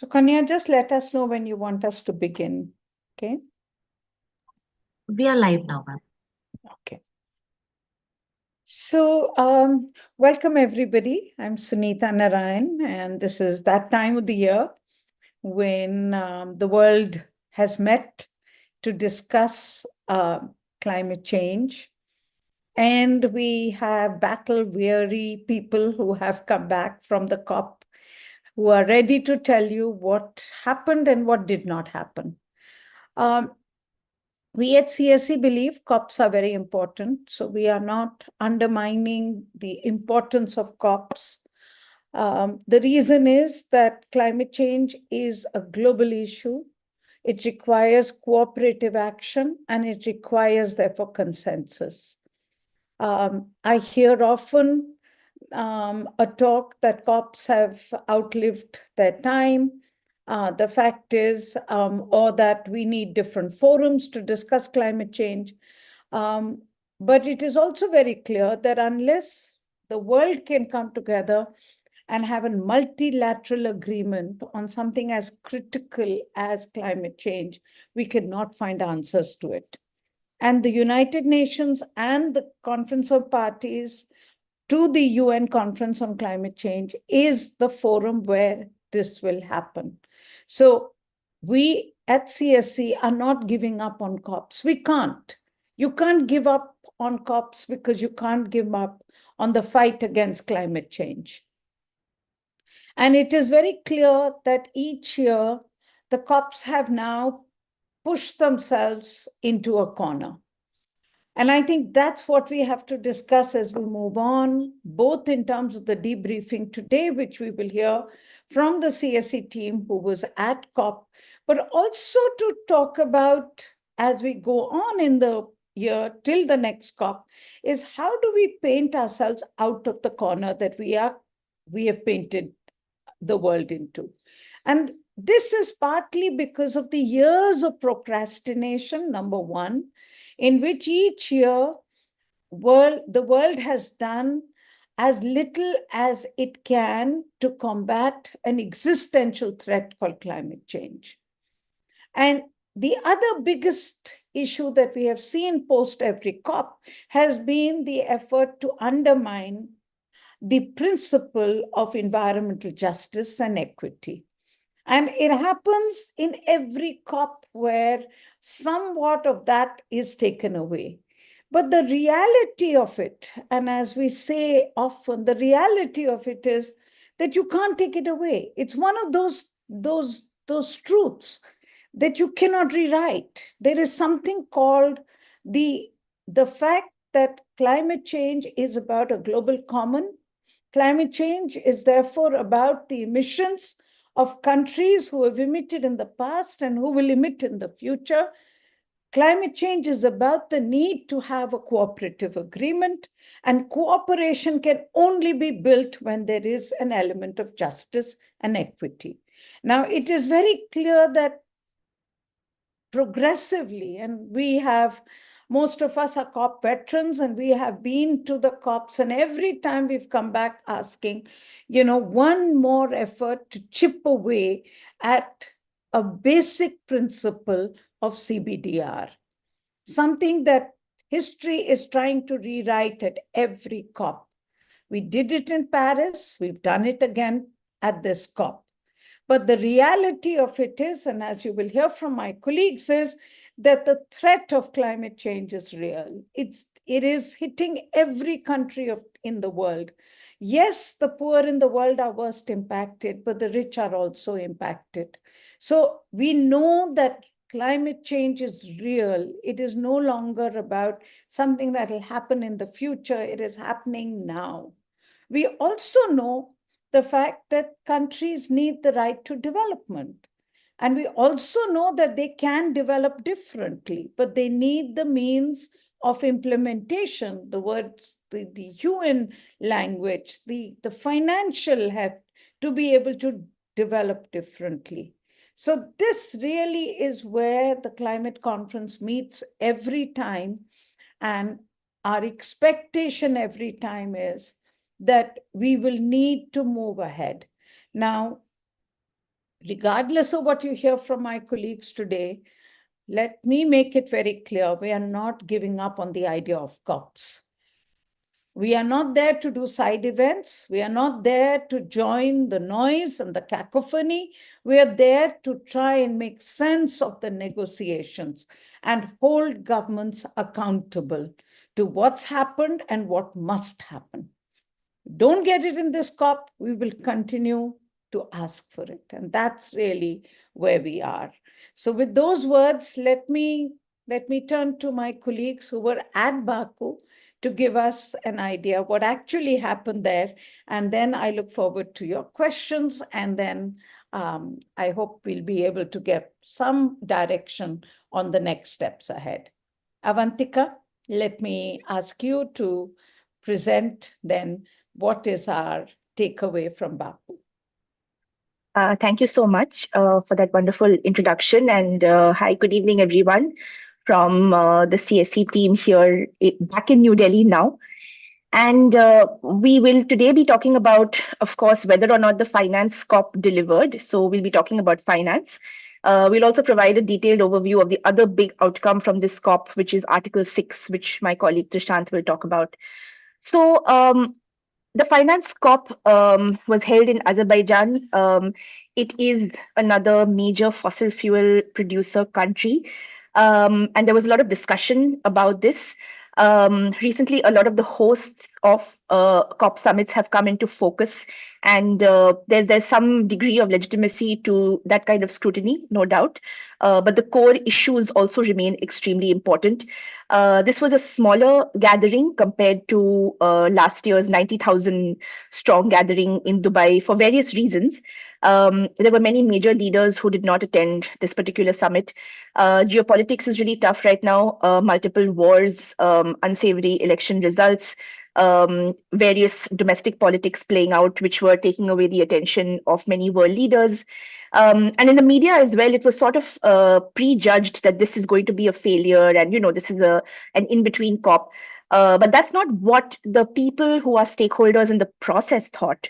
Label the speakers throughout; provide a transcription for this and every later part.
Speaker 1: So Kanya, just let us know when you want us to begin. Okay.
Speaker 2: We are live now, ma'am.
Speaker 1: Okay. So welcome everybody. I'm Sunita Narayan, and this is that time of the year when the world has met to discuss climate change. And we have battle-weary people who have come back from the COP, who are ready to tell you what happened and what did not happen. We at CSE believe COPs are very important, so we are not undermining the importance of COPs. The reason is that climate change is a global issue. It requires cooperative action and it requires, therefore, consensus. I hear often a talk that COPs have outlived their time. The fact is, or that we need different forums to discuss climate change. But it is also very clear that unless the world can come together and have a multilateral agreement on something as critical as climate change, we cannot find answers to it. And the United Nations and the Conference of Parties to the UN Conference on Climate Change is the forum where this will happen. So we at CSC are not giving up on COPs. We can't. You can't give up on COPs because you can't give up on the fight against climate change. And it is very clear that each year the COPs have now pushed themselves into a corner. And I think that's what we have to discuss as we move on, both in terms of the debriefing today, which we will hear from the CSE team who was at COP, but also to talk about as we go on in the year till the next COP, is how do we paint ourselves out of the corner that we have painted the world into. And this is partly because of the years of procrastination, number one, in which each year the world has done as little as it can to combat an existential threat called climate change. And the other biggest issue that we have seen post every COP has been the effort to undermine the principle of environmental justice and equity. And it happens in every COP where somewhat of that is taken away. But the reality of it, and as we say often, the reality of it is that you can't take it away. It's one of those truths that you cannot rewrite. There is something called the fact that climate change is about a global common. Climate change is therefore about the emissions of countries who have emitted in the past and who will emit in the future. Climate change is about the need to have a cooperative agreement, and cooperation can only be built when there is an element of justice and equity. Now, it is very clear that progressively, and most of us are COP veterans, and we have been to the COPs, and every time we've come back asking, one more effort to chip away at a basic principle of CBDR, something that history is trying to rewrite at every COP. We did it in Paris, we've done it again at this COP. But the reality of it is, and as you will hear from my colleagues, is that the threat of climate change is real. It is hitting every country in the world. Yes, the poor in the world are worst impacted, but the rich are also impacted. So we know that climate change is real. It is no longer about something that will happen in the future. It is happening now. We also know the fact that countries need the right to development. And we also know that they can develop differently, but they need the means of implementation, the words, the UN language, the financial have to be able to develop differently. So this really is where the climate conference meets every time. And our expectation every time is that we will need to move ahead. Now, regardless of what you hear from my colleagues today, let me make it very clear, we are not giving up on the idea of COPs. We are not there to do side events. We are not there to join the noise and the cacophony. We are there to try and make sense of the negotiations and hold governments accountable to what's happened and what must happen. Don't get it in this COP, we will continue to ask for it. And that's really where we are. So with those words, let me turn to my colleagues who were at Baku to give us an idea what actually happened there. And then I look forward to your questions. And then I hope we'll be able to get some direction on the next steps ahead. Avantika, let me ask you to present then what is our takeaway from Baku.
Speaker 3: Thank you so much for that wonderful introduction. And hi, good evening, everyone from the CSC team here back in New Delhi now. And we will today be talking about, of course, whether or not the finance COP delivered. So we'll be talking about finance. We'll also provide a detailed overview of the other big outcome from this COP, which is Article 6, which my colleague Trishant will talk about. So the finance COP was held in Azerbaijan. It is another major fossil fuel producer country. And there was a lot of discussion about this. Recently, a lot of the hosts of COP summits have come into focus, and there's some degree of legitimacy to that kind of scrutiny, no doubt. But the core issues also remain extremely important. This was a smaller gathering compared to last year's 90,000 strong gathering in Dubai for various reasons. There were many major leaders who did not attend this particular summit. Geopolitics is really tough right now. Multiple wars, unsavory election results, various domestic politics playing out, which were taking away the attention of many world leaders. And in the media as well, it was sort of prejudged that this is going to be a failure, and this is an in-between COP. But that's not what the people who are stakeholders in the process thought.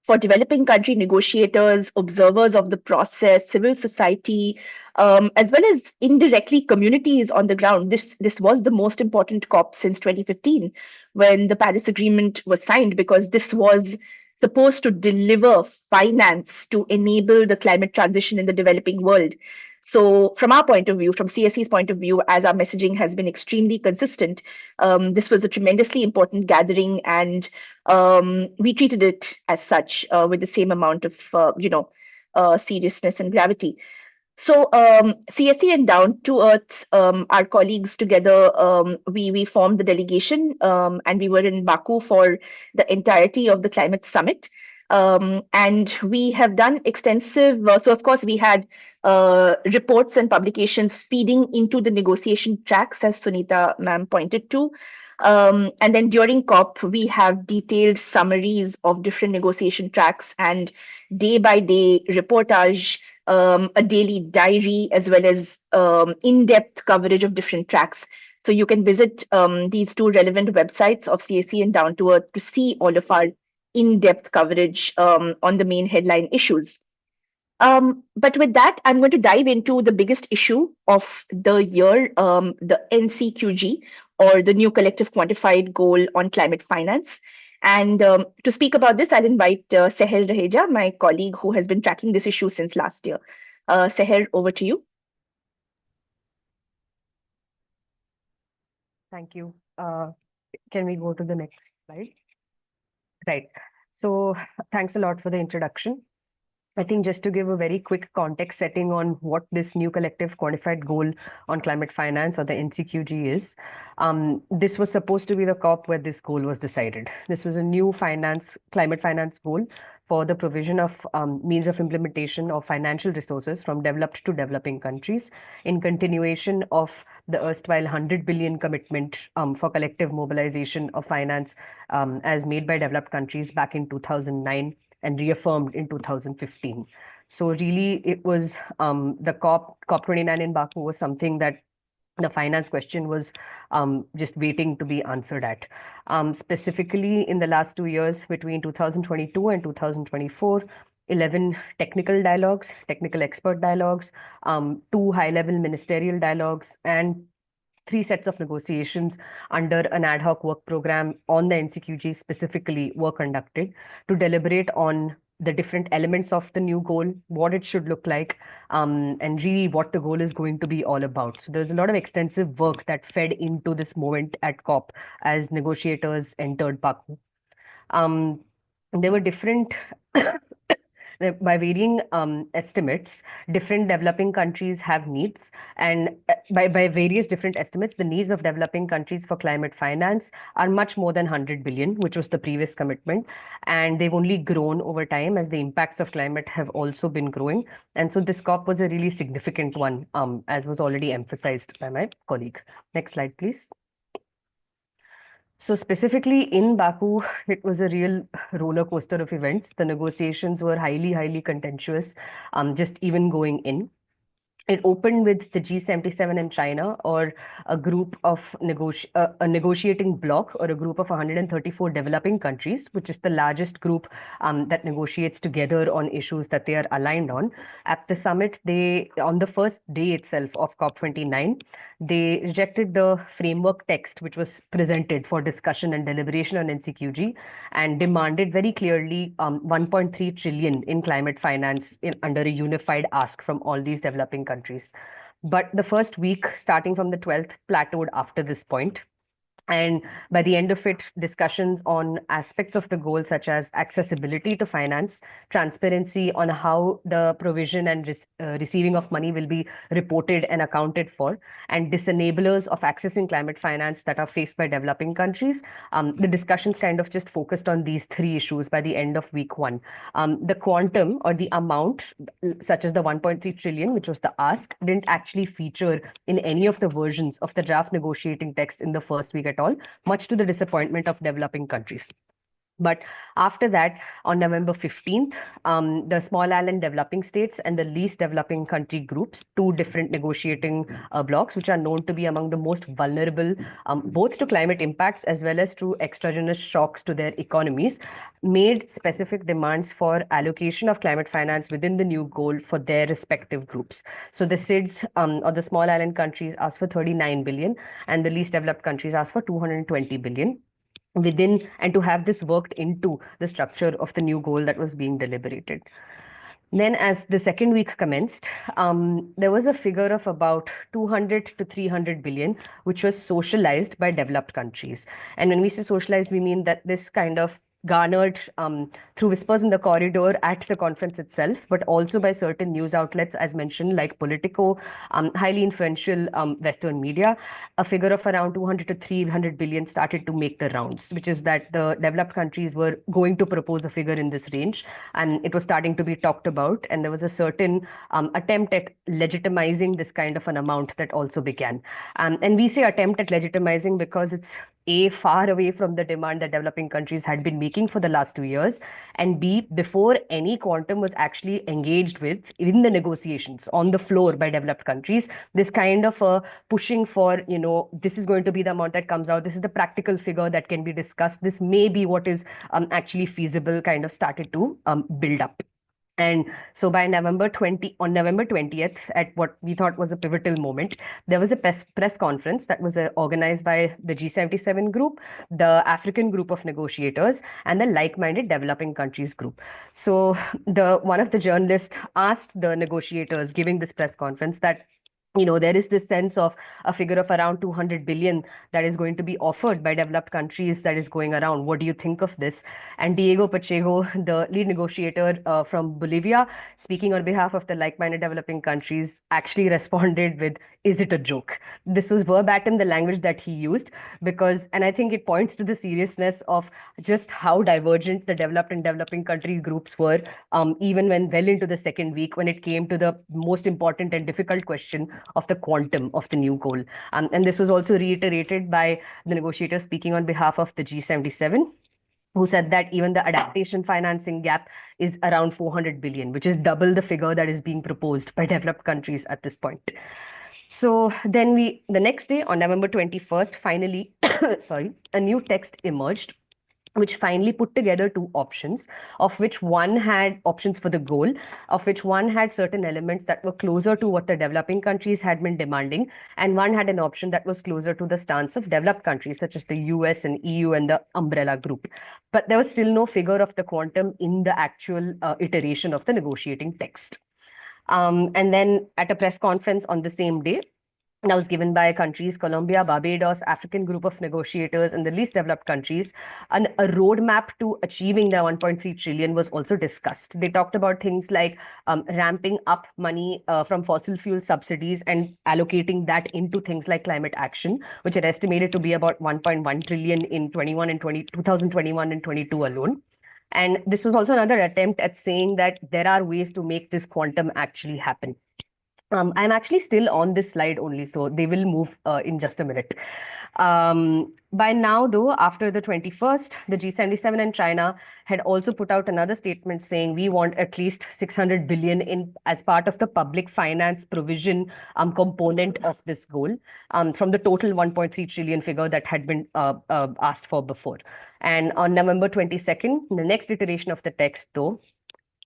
Speaker 3: For developing country negotiators, observers of the process, civil society, as well as indirectly communities on the ground, this was the most important COP since 2015, when the Paris Agreement was signed, because this was supposed to deliver finance to enable the climate transition in the developing world. So from our point of view, from CSC's point of view, as our messaging has been extremely consistent, this was a tremendously important gathering, and we treated it as such with the same amount of, seriousness and gravity. So CSC and Down to Earth, our colleagues together, we formed the delegation, and we were in Baku for the entirety of the climate summit. And we have done extensive, so of course we had reports and publications feeding into the negotiation tracks, as Sunita ma'am pointed to. And then during COP, we have detailed summaries of different negotiation tracks and day by day reportage, a daily diary, as well as in-depth coverage of different tracks. So you can visit these two relevant websites of CSC and Down to Earth to see all of our in-depth coverage on the main headline issues. But with that, I'm going to dive into the biggest issue of the year, the NCQG, or the New Collective Quantified Goal on Climate Finance. And to speak about this, I'll invite Seher Raheja, my colleague who has been tracking this issue since last year. Seher, over to you.
Speaker 4: Thank you. Can we go to the next slide? Right. So thanks a lot for the introduction. I think just to give a very quick context setting on what this New Collective Quantified Goal on Climate Finance, or the NCQG, is. This was supposed to be the COP where this goal was decided. This was a new climate finance goal for the provision of means of implementation of financial resources from developed to developing countries, in continuation of the erstwhile 100 billion commitment for collective mobilization of finance as made by developed countries back in 2009 and reaffirmed in 2015. So really, it was the COP29 in Baku was something that the finance question was just waiting to be answered at. Specifically, in the last 2 years, between 2022 and 2024, 11 technical dialogues, technical expert dialogues, 2 high-level ministerial dialogues, and 3 sets of negotiations under an ad hoc work program on the NCQG specifically were conducted to deliberate on the different elements of the new goal, what it should look like, and really what the goal is going to be all about. So there's a lot of extensive work that fed into this moment at COP as negotiators entered Baku. There were different by varying estimates, different developing countries have needs, and by various different estimates, the needs of developing countries for climate finance are much more than 100 billion, which was the previous commitment, and they've only grown over time as the impacts of climate have also been growing. And so this COP was a really significant one, as was already emphasized by my colleague. Next slide, please. So specifically in Baku, it was a real roller coaster of events. The negotiations were highly, highly contentious, just even going in. It opened with the G77 and China, or a group of a negotiating bloc, or a group of 134 developing countries, which is the largest group that negotiates together on issues that they are aligned on. At the summit, on the first day itself of COP29, they rejected the framework text, which was presented for discussion and deliberation on NCQG, and demanded very clearly 1.3 trillion in climate finance under a unified ask from all these developing countries. But the first week, starting from the 12th, plateaued after this point. And by the end of it, discussions on aspects of the goal, such as accessibility to finance, transparency on how the provision and receiving of money will be reported and accounted for, and disenablers of accessing climate finance that are faced by developing countries. The discussions kind of just focused on these 3 issues by the end of week 1. The quantum or the amount, such as the 1.3 trillion, which was the ask, didn't actually feature in any of the versions of the draft negotiating text in the first week at all, much to the disappointment of developing countries. But after that, on November 15th, the small island developing states and the least developing country groups, 2 different negotiating blocs, which are known to be among the most vulnerable, both to climate impacts as well as to exogenous shocks to their economies, made specific demands for allocation of climate finance within the new goal for their respective groups. So the SIDS, or the small island countries, asked for 39 billion, and the least developed countries asked for 220 billion. Within, and to have this worked into the structure of the new goal that was being deliberated. Then as the second week commenced, there was a figure of about 200 to 300 billion, which was socialized by developed countries. And when we say socialized, we mean that this kind of garnered through whispers in the corridor at the conference itself, but also by certain news outlets, as mentioned, like Politico, highly influential Western media. A figure of around 200 to 300 billion started to make the rounds, which is that the developed countries were going to propose a figure in this range, and it was starting to be talked about. And there was a certain attempt at legitimizing this kind of an amount that also began. And we say attempt at legitimizing because it's far away from the demand that developing countries had been making for the last 2 years, and B, before any quantum was actually engaged with in the negotiations on the floor by developed countries, this kind of pushing for, this is going to be the amount that comes out, this is the practical figure that can be discussed, this may be what is actually feasible, kind of started to build up. And so by November 20th, at what we thought was a pivotal moment, there was a press conference that was organized by the G77 group, the African group of negotiators, and the like-minded developing countries group. So one of the journalists asked the negotiators giving this press conference that, there is this sense of a figure of around 200 billion that is going to be offered by developed countries that is going around. What do you think of this? And Diego Pacheco, the lead negotiator from Bolivia, speaking on behalf of the like-minded developing countries, actually responded with, "Is it a joke?" This was verbatim the language that he used, and I think it points to the seriousness of just how divergent the developed and developing countries groups were, even when well into the second week, when it came to the most important and difficult question of the quantum of the new goal. And this was also reiterated by the negotiator speaking on behalf of the G77, who said that even the adaptation financing gap is around 400 billion, which is double the figure that is being proposed by developed countries at this point. So then the next day, on November 21st, finally, a new text emerged, which finally put together two options, of which one had options for the goal, of which one had certain elements that were closer to what the developing countries had been demanding, and one had an option that was closer to the stance of developed countries, such as the US and EU and the umbrella group. But there was still no figure of the quantum in the actual iteration of the negotiating text. And then at a press conference on the same day, that was given by countries Colombia, Barbados, African group of negotiators, and the least developed countries. And a roadmap to achieving the 1.3 trillion was also discussed. They talked about things like ramping up money from fossil fuel subsidies and allocating that into things like climate action, which are estimated to be about 1.1 trillion in 2021 and 22 alone. And this was also another attempt at saying that there are ways to make this quantum actually happen. I'm actually still on this slide only, so they will move in just a minute. By now, though, after the 21st, the G77 and China had also put out another statement saying we want at least 600 billion in as part of the public finance provision component of this goal from the total 1.3 trillion figure that had been asked for before. And on November 22nd, the next iteration of the text, though,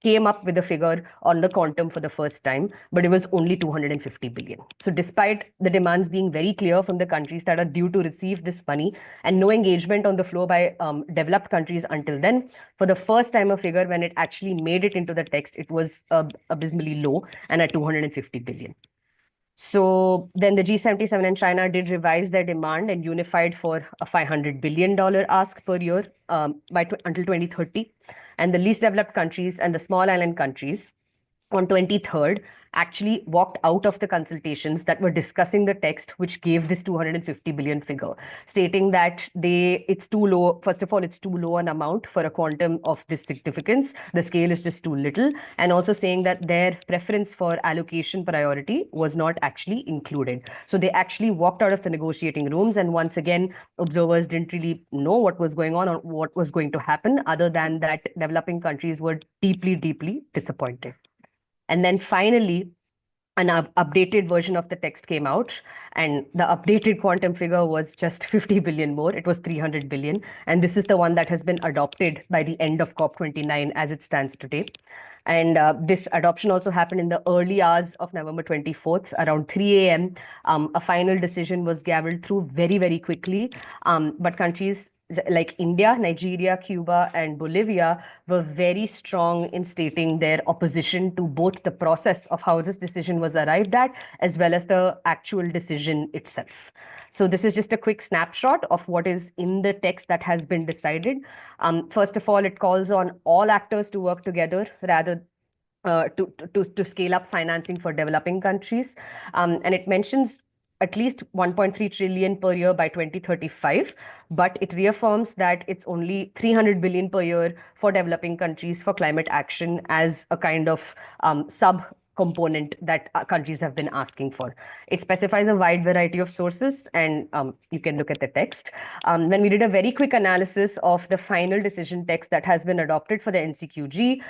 Speaker 4: came up with a figure on the quantum for the first time, but it was only 250 billion. So despite the demands being very clear from the countries that are due to receive this money and no engagement on the floor by developed countries until then, for the first time a figure when it actually made it into the text, it was abysmally low and at 250 billion. So then the G77 and China did revise their demand and unified for a $500 billion ask per year until 2030. And the least developed countries and the small island countries on 23rd actually walked out of the consultations that were discussing the text, which gave this 250 billion figure, stating that it's too low. First of all, it's too low an amount for a quantum of this significance. The scale is just too little. And also saying that their preference for allocation priority was not actually included. So they actually walked out of the negotiating rooms. And once again, observers didn't really know what was going on or what was going to happen, other than that developing countries were deeply, deeply disappointed. And then finally, an updated version of the text came out, and the updated quantum figure was just 50 billion more. It was 300 billion. And this is the one that has been adopted by the end of COP29 as it stands today. And this adoption also happened in the early hours of November 24th, around 3 a.m. A final decision was gavelled through very, very quickly. But countries like India, Nigeria, Cuba, and Bolivia were very strong in stating their opposition to both the process of how this decision was arrived at, as well as the actual decision itself. So this is just a quick snapshot of what is in the text that has been decided. First of all, it calls on all actors to work together rather to scale up financing for developing countries. And it mentions at least 1.3 trillion per year by 2035, but it reaffirms that it's only 300 billion per year for developing countries for climate action as a kind of sub-component that countries have been asking for. It specifies a wide variety of sources, and you can look at the text. When we did a very quick analysis of the final decision text that has been adopted for the NCQG,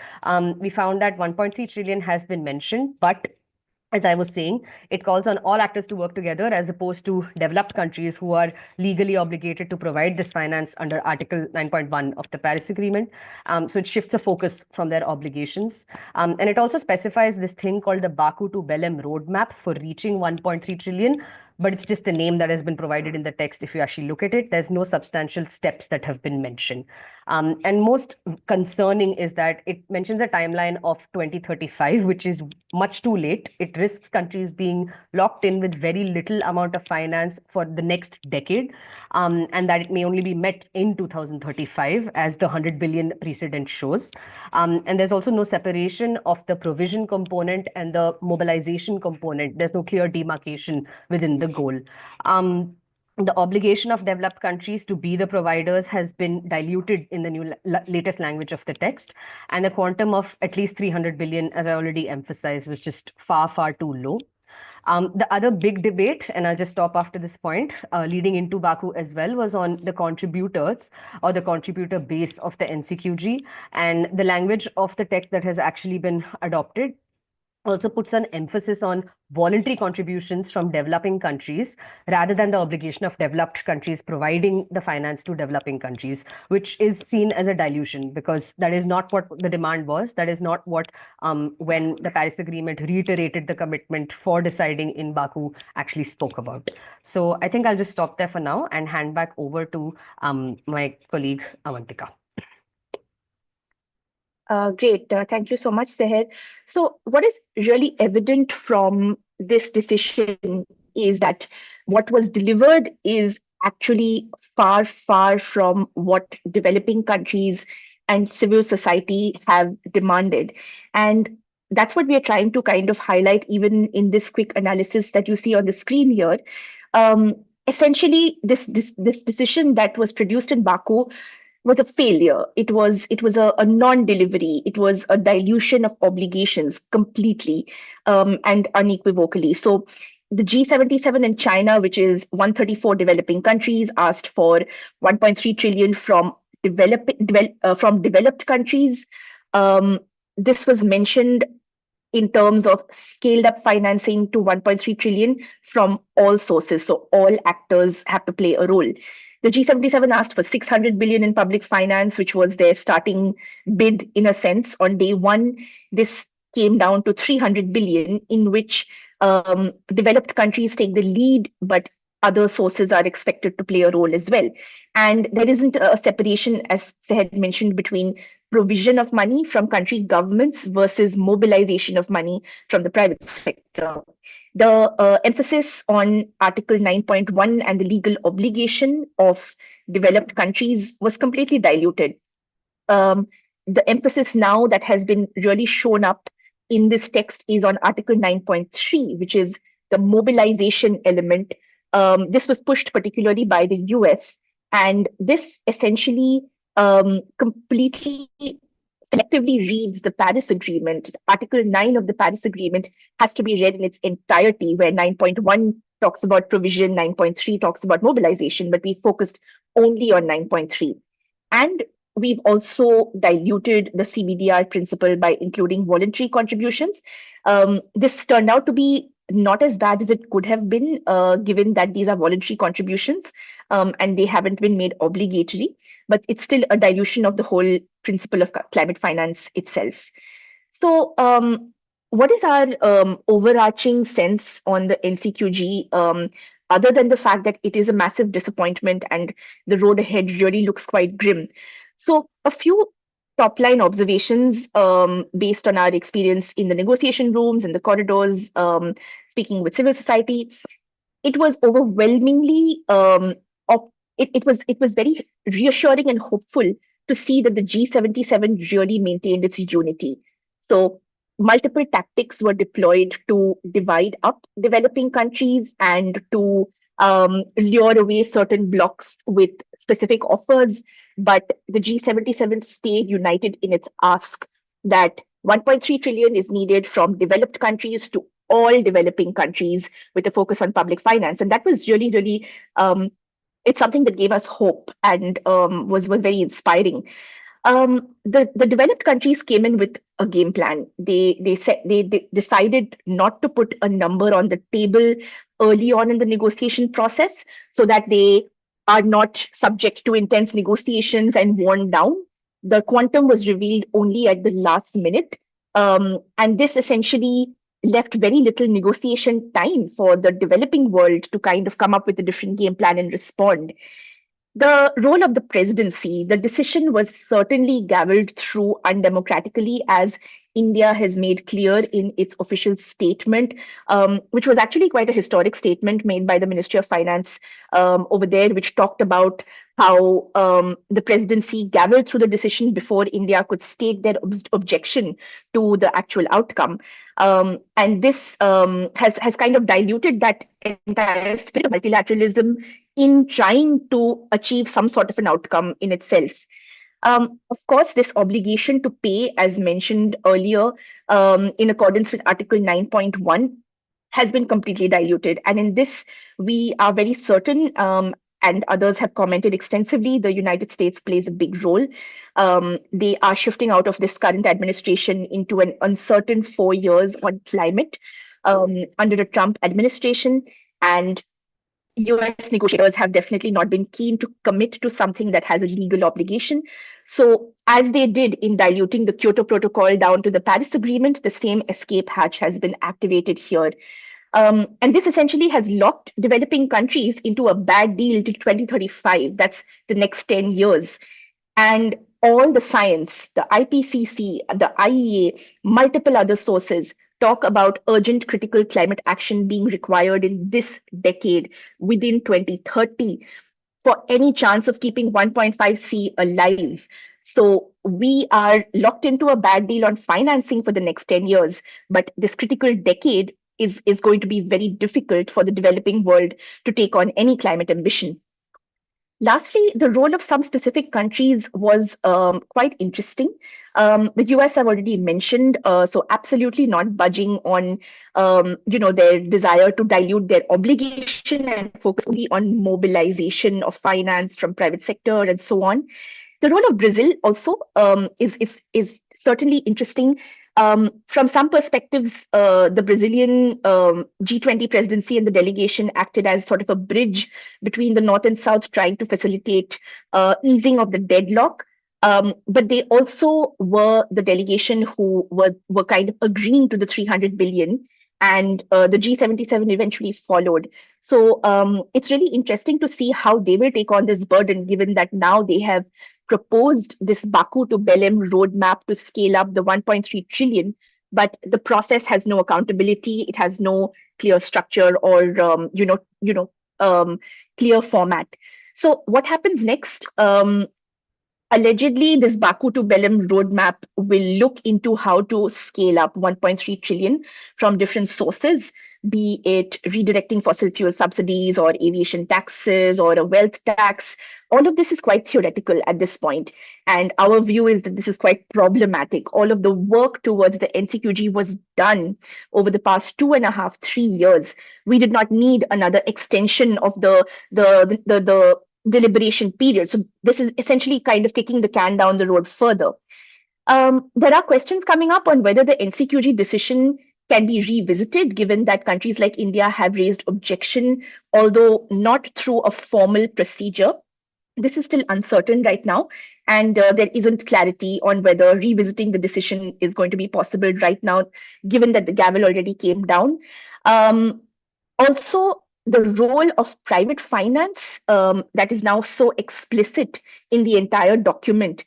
Speaker 4: we found that 1.3 trillion has been mentioned, but as I was saying, it calls on all actors to work together as opposed to developed countries who are legally obligated to provide this finance under Article 9.1 of the Paris Agreement. So it shifts the focus from their obligations. And it also specifies this thing called the Baku to Belém roadmap for reaching 1.3 trillion. But it's just a name that has been provided in the text. If you actually look at it, there's no substantial steps that have been mentioned. And most concerning is that it mentions a timeline of 2035, which is much too late. It risks countries being locked in with very little amount of finance for the next decade, and that it may only be met in 2035, as the 100 billion precedent shows. And there's also no separation of the provision component and the mobilization component. There's no clear demarcation within the goal. The obligation of developed countries to be the providers has been diluted in the new latest language of the text. And the quantum of at least 300 billion, as I already emphasized, was just far, far too low. The other big debate, and I'll just stop after this point, leading into Baku as well, was on the contributors or the contributor base of the NCQG. And the language of the text that has actually been adopted also puts an emphasis on voluntary contributions from developing countries rather than the obligation of developed countries providing the finance to developing countries, which is seen as a dilution because that is not what the demand was. That is not what, when the Paris Agreement reiterated the commitment for deciding in Baku, actually spoke about. So I think I'll just stop there for now and hand back over to my colleague Avantika.
Speaker 3: Great. Thank you so much, Seher. So what is really evident from this decision is that what was delivered is actually far, far from what developing countries and civil society have demanded. And that's what we are trying to kind of highlight even in this quick analysis that you see on the screen here. Essentially, this decision that was produced in Baku was a failure. It was a non-delivery. It was a dilution of obligations completely and unequivocally. So the G77 in China, which is 134 developing countries, asked for 1.3 trillion from developed countries. This was mentioned in terms of scaled up financing to 1.3 trillion from all sources. So all actors have to play a role. The G77 asked for 600 billion in public finance, which was their starting bid in a sense. On day one, this came down to 300 billion, in which developed countries take the lead, but other sources are expected to play a role as well. And there isn't a separation, as Sehed mentioned, between provision of money from country governments versus mobilization of money from the private sector. The emphasis on Article 9.1 and the legal obligation of developed countries was completely diluted. The emphasis now that has been really shown up in this text is on Article 9.3, which is the mobilization element. This was pushed particularly by the US, and this essentially completely collectively reads the Paris Agreement. Article 9 of the Paris Agreement has to be read in its entirety, where 9.1 talks about provision, 9.3 talks about mobilization, but we focused only on 9.3. And we've also diluted the CBDR principle by including voluntary contributions. This turned out to be not as bad as it could have been, given that these are voluntary contributions and they haven't been made obligatory, but it's still a dilution of the whole principle of climate finance itself. So what is our overarching sense on the NCQG, other than the fact that it is a massive disappointment and the road ahead really looks quite grim? So a few top line observations based on our experience in the negotiation rooms, in the corridors, speaking with civil society. It was overwhelmingly, it was very reassuring and hopeful to see that the G77 really maintained its unity. So multiple tactics were deployed to divide up developing countries and to lure away certain blocs with specific offers. But the G77 stayed united in its ask that 1.3 trillion is needed from developed countries to all developing countries with a focus on public finance. And that was really, really, it's something that gave us hope and was very inspiring. The developed countries came in with a game plan. They decided not to put a number on the table early on in the negotiation process so that they are not subject to intense negotiations and worn down. The quantum was revealed only at the last minute. And this essentially left very little negotiation time for the developing world to kind of come up with a different game plan and respond. The role of the presidency, the decision was certainly gavelled through undemocratically, as India has made clear in its official statement, which was actually quite a historic statement made by the Ministry of Finance over there, which talked about how the presidency gavelled through the decision before India could state their objection to the actual outcome. And this has kind of diluted that entire spirit of multilateralism in trying to achieve some sort of an outcome in itself. Of course, this obligation to pay, as mentioned earlier, in accordance with Article 9.1, has been completely diluted. And in this, we are very certain, and others have commented extensively, the United States plays a big role. They are shifting out of this current administration into an uncertain 4 years on climate under the Trump administration. And US negotiators have definitely not been keen to commit to something that has a legal obligation. So, as they did in diluting the Kyoto Protocol down to the Paris Agreement, the same escape hatch has been activated here. And this essentially has locked developing countries into a bad deal till 2035. That's the next 10 years. And all the science, the IPCC, the IEA, multiple other sources talk about urgent critical climate action being required in this decade within 2030 for any chance of keeping 1.5C alive. So we are locked into a bad deal on financing for the next 10 years, but this critical decade is going to be very difficult for the developing world to take on any climate ambition. Lastly, the role of some specific countries was quite interesting. The US I've already mentioned, so absolutely not budging on their desire to dilute their obligation and focus only on mobilization of finance from private sector and so on. The role of Brazil also is certainly interesting. From some perspectives, the Brazilian G20 presidency and the delegation acted as sort of a bridge between the North and South, trying to facilitate easing of the deadlock. But they also were the delegation who were kind of agreeing to the 300 billion, and the G77 eventually followed. So it's really interesting to see how they will take on this burden, given that now they have proposed this Baku to Belém roadmap to scale up the 1.3 trillion, but the process has no accountability. It has no clear structure or clear format. So what happens next? Allegedly, this Baku to Belém roadmap will look into how to scale up 1.3 trillion from different sources, be it redirecting fossil fuel subsidies or aviation taxes or a wealth tax. All of this is quite theoretical at this point. And our view is that this is quite problematic. All of the work towards the NCQG was done over the past 2.5, 3 years. We did not need another extension of the deliberation period. So this is essentially kind of kicking the can down the road further. There are questions coming up on whether the NCQG decision can be revisited, given that countries like India have raised objection, although not through a formal procedure. This is still uncertain right now, and there isn't clarity on whether revisiting the decision is going to be possible right now, given that the gavel already came down. Also, the role of private finance that is now so explicit in the entire document,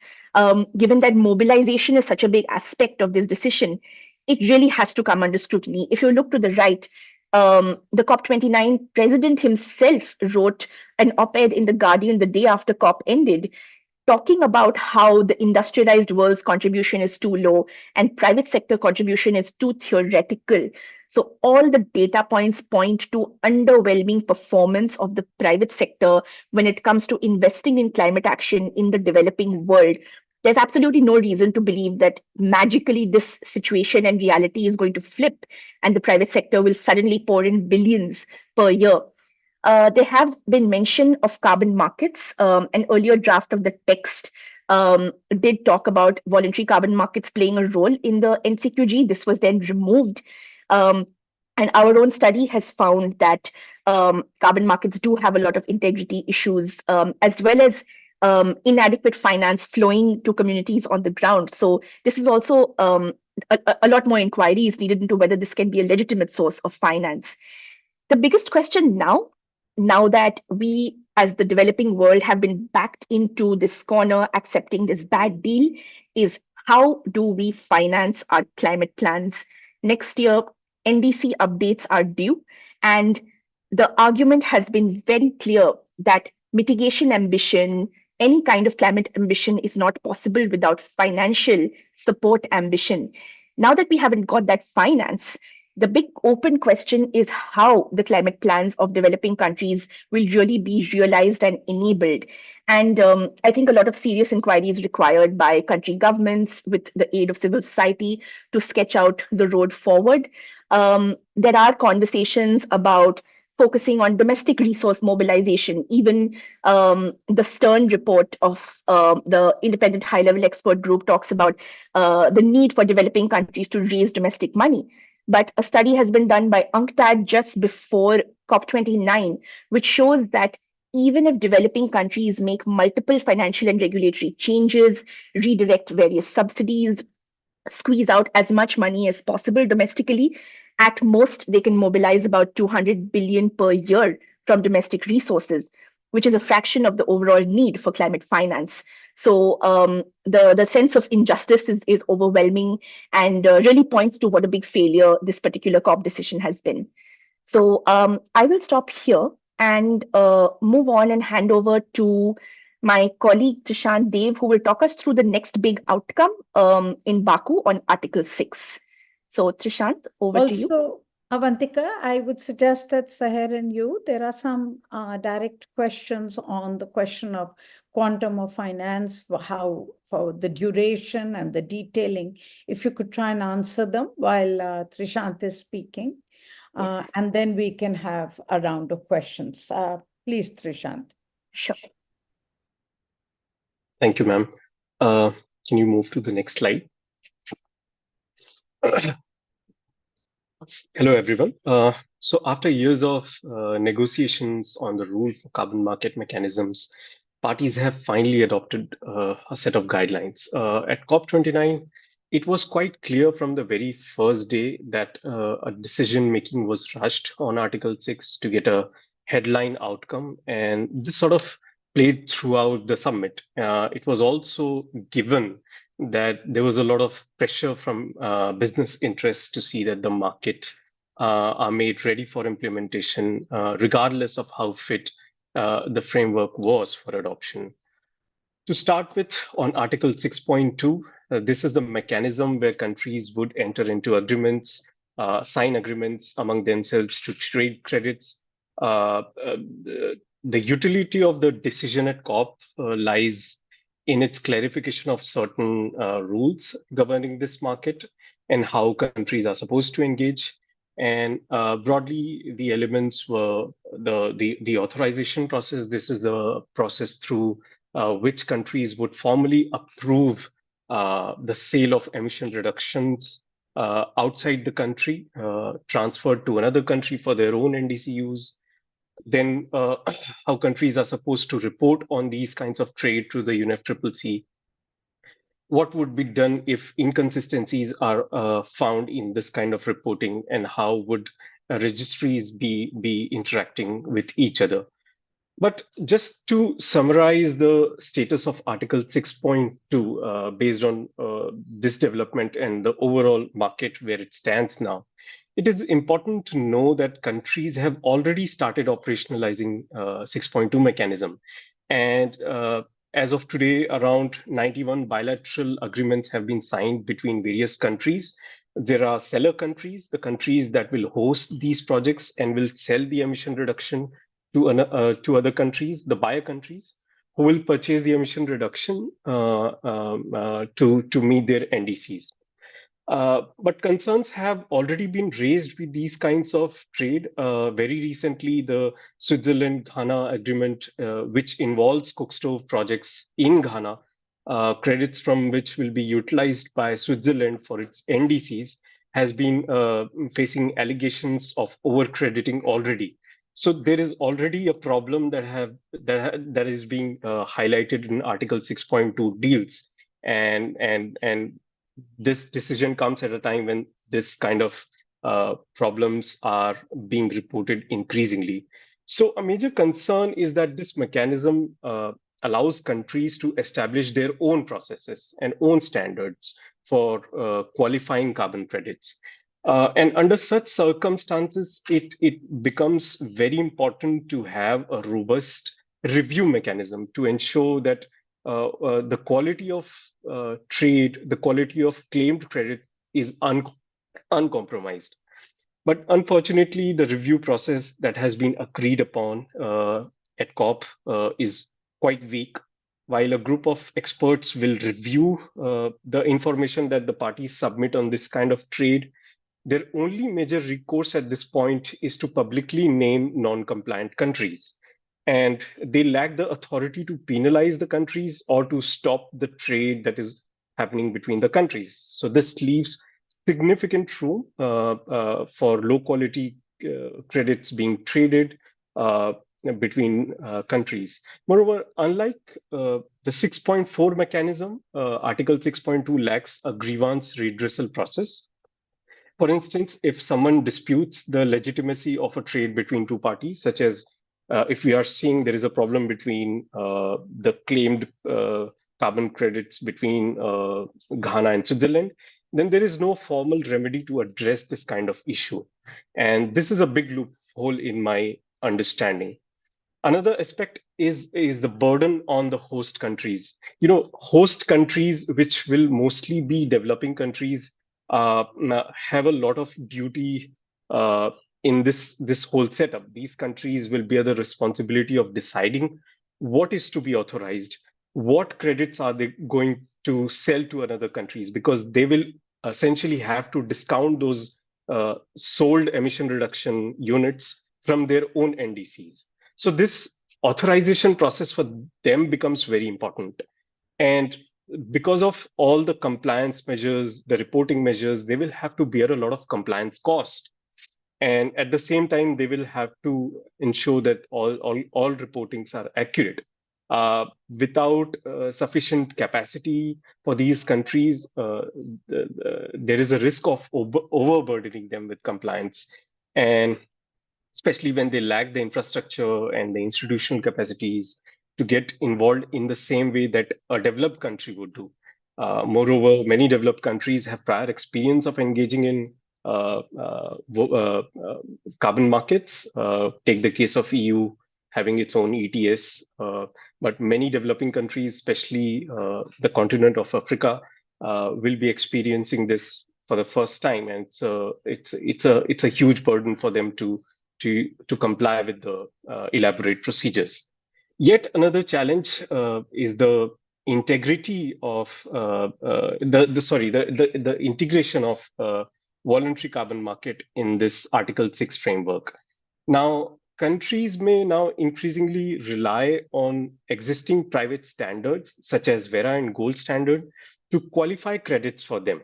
Speaker 3: given that mobilization is such a big aspect of this decision, it really has to come under scrutiny. If you look to the right, the COP29 president himself wrote an op-ed in The Guardian the day after COP ended, talking about how the industrialized world's contribution is too low and private sector contribution is too theoretical. So all the data points point to underwhelming performance of the private sector when it comes to investing in climate action in the developing world. There's absolutely no reason to believe that magically this situation and reality is going to flip and the private sector will suddenly pour in billions per year. There have been mention of carbon markets. An earlier draft of the text did talk about voluntary carbon markets playing a role in the NCQG. This was then removed. And our own study has found that carbon markets do have a lot of integrity issues, as well as inadequate finance flowing to communities on the ground. So this is also a lot more inquiries needed into whether this can be a legitimate source of finance. The biggest question now that we as the developing world have been backed into this corner, accepting this bad deal, is how do we finance our climate plans? Next year, NDC updates are due, and the argument has been very clear that mitigation ambition, any kind of climate ambition, is not possible without financial support ambition. Now that we haven't got that finance, the big open question is how the climate plans of developing countries will really be realized and enabled. And I think a lot of serious inquiry is required by country governments with the aid of civil society to sketch out the road forward. There are conversations about focusing on domestic resource mobilization. Even the Stern report of the independent high-level expert group talks about the need for developing countries to raise domestic money. But a study has been done by UNCTAD just before COP29, which shows that even if developing countries make multiple financial and regulatory changes, redirect various subsidies, squeeze out as much money as possible domestically, at most they can mobilize about 200 billion per year from domestic resources, which is a fraction of the overall need for climate finance. So the sense of injustice is overwhelming and really points to what a big failure this particular COP decision has been. So I will stop here and move on and hand over to my colleague Trishant Dev, who will talk us through the next big outcome in Baku on Article 6. So Trishant, over to you.
Speaker 1: Also, Avantika, I would suggest that Seher and you, there are some direct questions on the question of quantum of finance, how for the duration and the detailing. If you could try and answer them while Trishant is speaking,
Speaker 3: Yes.
Speaker 1: and then we can have a round of questions. Please, Trishant.
Speaker 3: Sure.
Speaker 5: Thank you, ma'am. Can you move to the next slide? Hello, everyone. So after years of negotiations on the rule for carbon market mechanisms, parties have finally adopted a set of guidelines. At COP29, it was quite clear from the very first day that a decision making was rushed on Article 6 to get a headline outcome. And this sort of played throughout the summit. It was also given that there was a lot of pressure from business interests to see that the market are made ready for implementation, regardless of how fit the framework was for adoption. To start with, on Article 6.2, this is the mechanism where countries would enter into agreements, sign agreements among themselves to trade credits. The utility of the decision at COP lies in its clarification of certain rules governing this market and how countries are supposed to engage. And broadly, the elements were the authorization process. This is the process through which countries would formally approve the sale of emission reductions outside the country, transferred to another country for their own NDC use. Then how countries are supposed to report on these kinds of trade to the UNFCCC. What would be done if inconsistencies are found in this kind of reporting, and how would registries be interacting with each other? But just to summarize the status of Article 6.2, based on this development and the overall market where it stands now, it is important to know that countries have already started operationalizing 6.2 mechanism. And as of today, around 91 bilateral agreements have been signed between various countries. There are seller countries, the countries that will host these projects and will sell the emission reduction to other countries, the buyer countries, who will purchase the emission reduction to meet their NDCs. But concerns have already been raised with these kinds of trade. Very recently, the Switzerland-Ghana agreement, which involves cook stove projects in Ghana, credits from which will be utilized by Switzerland for its NDCs, has been facing allegations of overcrediting already. So there is already a problem that is being highlighted in Article 6.2 deals, and this decision comes at a time when this kind of problems are being reported increasingly. So a major concern is that this mechanism allows countries to establish their own processes and own standards for qualifying carbon credits. And under such circumstances, it becomes very important to have a robust review mechanism to ensure that the quality of trade, the quality of claimed credit is uncompromised. But unfortunately, the review process that has been agreed upon at COP is quite weak. While a group of experts will review the information that the parties submit on this kind of trade, their only major recourse at this point is to publicly name non-compliant countries. And they lack the authority to penalize the countries or to stop the trade that is happening between the countries. So this leaves significant room for low quality credits being traded between countries. Moreover, unlike the 6.4 mechanism, Article 6.2 lacks a grievance redressal process. For instance, if someone disputes the legitimacy of a trade between two parties, such as if we are seeing there is a problem between the claimed carbon credits between Ghana and Switzerland, then there is no formal remedy to address this kind of issue. And this is a big loophole in my understanding. Another aspect is the burden on the host countries. Host countries, which will mostly be developing countries, have a lot of duty in this whole setup. These countries will bear the responsibility of deciding what is to be authorized, what credits are they going to sell to another countries, because they will essentially have to discount those sold emission reduction units from their own NDCs. So this authorization process for them becomes very important. And because of all the compliance measures, the reporting measures, they will have to bear a lot of compliance cost. And at the same time, they will have to ensure that all reportings are accurate. Without sufficient capacity for these countries, there is a risk of overburdening them with compliance. And especially when they lack the infrastructure and the institutional capacities to get involved in the same way that a developed country would do. Moreover, many developed countries have prior experience of engaging in carbon markets. Take the case of EU having its own ETS, but many developing countries, especially the continent of Africa, will be experiencing this for the first time, and it's a huge burden for them to comply with the elaborate procedures. Yet another challenge is the integrity of the integration of voluntary carbon market in this Article 6 framework. Now, countries may now increasingly rely on existing private standards such as Vera and Gold standard to qualify credits for them.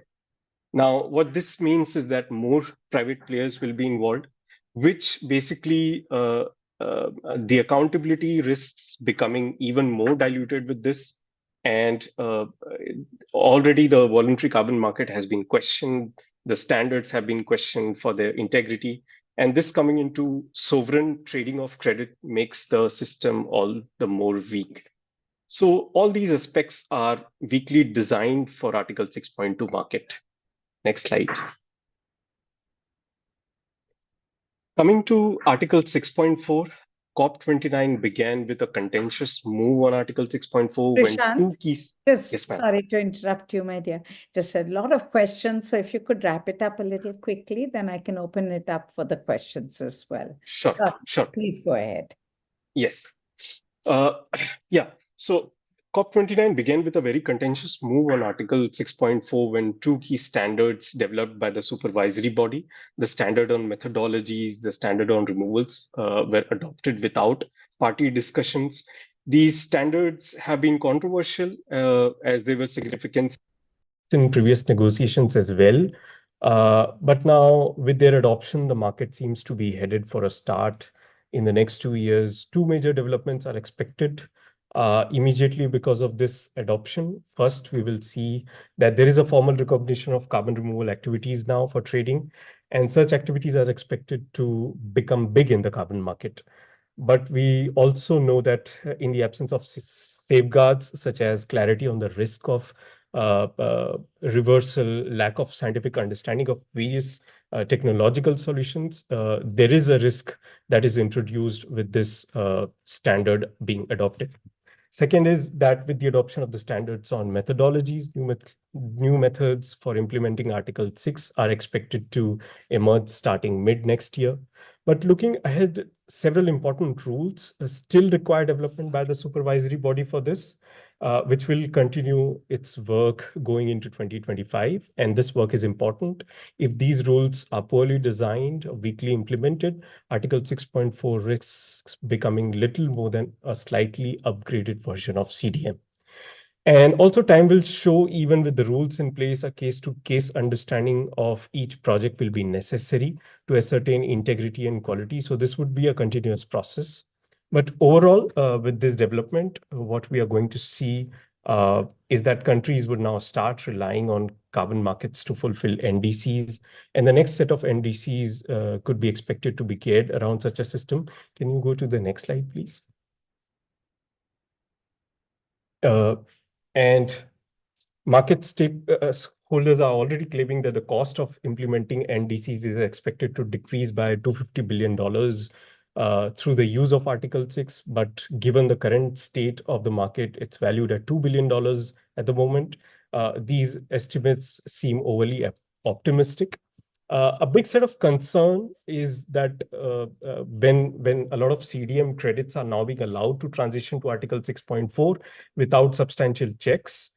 Speaker 5: Now, what this means is that more private players will be involved, which basically the accountability risks becoming even more diluted with this. And already the voluntary carbon market has been questioned. The standards have been questioned for their integrity. And this coming into sovereign trading of credit makes the system all the more weak. So all these aspects are weakly designed for Article 6.2 market. Next slide. Coming to Article 6.4, COP29 began with a contentious move on Article 6.4 when
Speaker 1: Prashant,
Speaker 5: two keys.
Speaker 1: Just
Speaker 5: Yes, ma'am.
Speaker 1: sorry to interrupt you, my dear. Just a lot of questions. So if you could wrap it up a little quickly, then I can open it up for the questions as well.
Speaker 5: Sure,
Speaker 1: Sorry,
Speaker 5: sure.
Speaker 1: please go ahead.
Speaker 5: Yes. Yeah. So COP29 began with a very contentious move on Article 6.4 when two key standards developed by the supervisory body, the standard on methodologies, the standard on removals, were adopted without party discussions. These standards have been controversial as they were significant in previous negotiations as well. But now with their adoption, the market seems to be headed for a start in the next 2 years. Two major developments are expected immediately because of this adoption. First, we will see that there is a formal recognition of carbon removal activities now for trading, and such activities are expected to become big in the carbon market. But we also know that in the absence of safeguards, such as clarity on the risk of reversal, lack of scientific understanding of various technological solutions, there is a risk that is introduced with this standard being adopted. Second is that with the adoption of the standards on methodologies, new methods for implementing Article 6 are expected to emerge starting mid next year. But looking ahead, several important rules still require development by the supervisory body for this.
Speaker 6: which will continue its work going into 2025. And this work is important. If these rules are poorly designed, weakly implemented, Article 6.4 risks becoming little more than a slightly upgraded version of CDM. And also time will show, even with the rules in place, a case-to-case understanding of each project will be necessary to ascertain integrity and quality. So this would be a continuous process. But overall, with this development, what we are going to see is that countries would now start relying on carbon markets to fulfill NDCs. And the next set of NDCs could be expected to be geared around such a system. Can you go to the next slide, please? And market stakeholders are already claiming that the cost of implementing NDCs is expected to decrease by $250 billion through the use of Article 6. But given the current state of the market, it's valued at $2 billion at the moment. These estimates seem overly optimistic. A big set of concern is that when a lot of CDM credits are now being allowed to transition to Article 6.4 without substantial checks,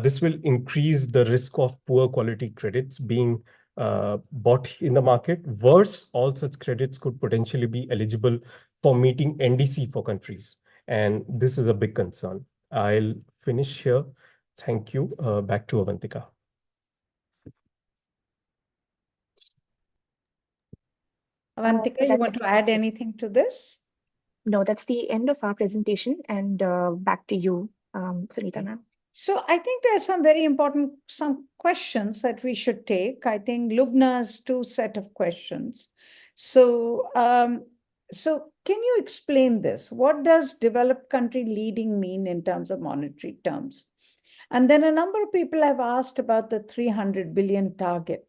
Speaker 6: this will increase the risk of poor quality credits being bought in the market. Worse, all such credits could potentially be eligible for meeting NDC for countries. And this is a big concern. I'll finish here. Thank you. Back to Avantika.
Speaker 1: Avantika, you want to add anything to this?
Speaker 3: No, that's the end of our presentation. And back to you, Sunita ma'am.
Speaker 1: So I think there's some very important questions that we should take. I think Lubna has two set of questions. So, so can you explain this? What does developed country leading mean in terms of monetary terms? And then a number of people have asked about the 300 billion target.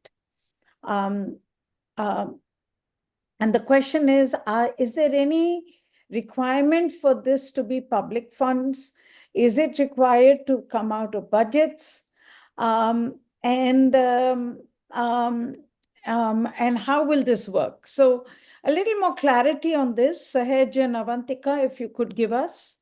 Speaker 1: And the question is there any requirement for this to be public funds? Is it required to come out of budgets? And how will this work? So a little more clarity on this, Sahaj and Avantika, if you could give us.